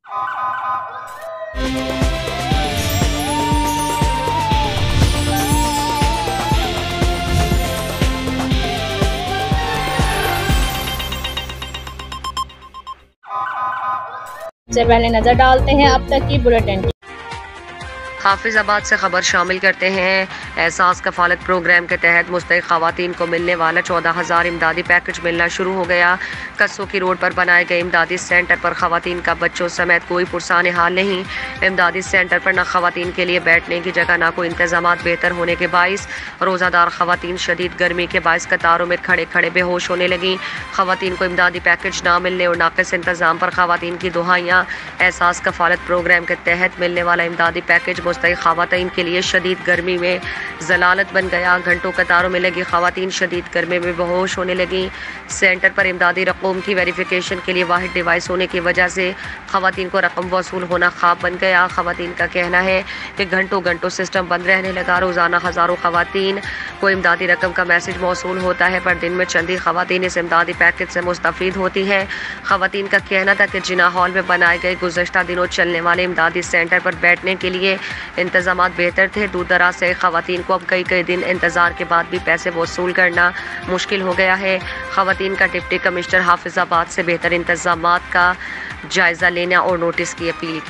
सबसे पहले नजर डालते हैं अब तक की बुलेटिन। हाफिजाबाद से खबर शामिल करते हैं। एहसास कफालत प्रोग्राम के तहत मुस्तहिक खवातीन को मिलने वाला 14,000 इमदादी पैकेज मिलना शुरू हो गया। कस्सों की रोड पर बनाए गए इमदादी सेंटर पर खवातीन का बच्चों समेत कोई पुरसान हाल नहीं। इमदादी सेंटर पर न खवातीन के लिए बैठने की जगह, न कोई इंतजाम बेहतर होने के बाइस रोज़ादार खवातीन शदीद गर्मी के बाइस कतारों में खड़े खड़े बेहोश होने लगी। खवातीन को इमदादी पैकेज ना मिलने और नाक़िस इंतजाम पर खवातीन की दुहाइयाँ। एहसास कफालत प्रोग्राम के तहत मिलने वाला इमदादी पैकेज मुस्तहिक खवातीन के लिए शदीद गर्मी में जलालत बन गया। घंटों कतारों में लगी खवातीन शदीद गर्मी में बेहोश होने लगी। सेंटर पर इमदादी रकूम की वेरिफिकेशन के लिए वाहिद डिवाइस होने की वजह से खवातीन को रकम वसूल होना ख्वाब बन गया। खवातीन का कहना है कि घंटों घंटों सिस्टम बंद रहने लगा। रोज़ाना हज़ारों खवातीन को इमदादी रकम का मैसेज मौसूल होता है, पर दिन में चंद ही खवातीन इस इमदादी पैकेज से मुस्तफ़ीद होती हैं। खवातीन का कहना था कि जिना हॉल में बनाए गए गुज़श्ता दिनों चलने वाले इमदादी सेंटर पर बैठने के लिए इंतजाम बेहतर थे। दूर दराज से खवातीन को अब कई दिन इंतजार के बाद भी पैसे वसूल करना मुश्किल हो गया है। खवातीन का डिप्टी कमिश्नर हाफिजाबाद से बेहतर इंतजामात का जायजा लेना और नोटिस की अपील।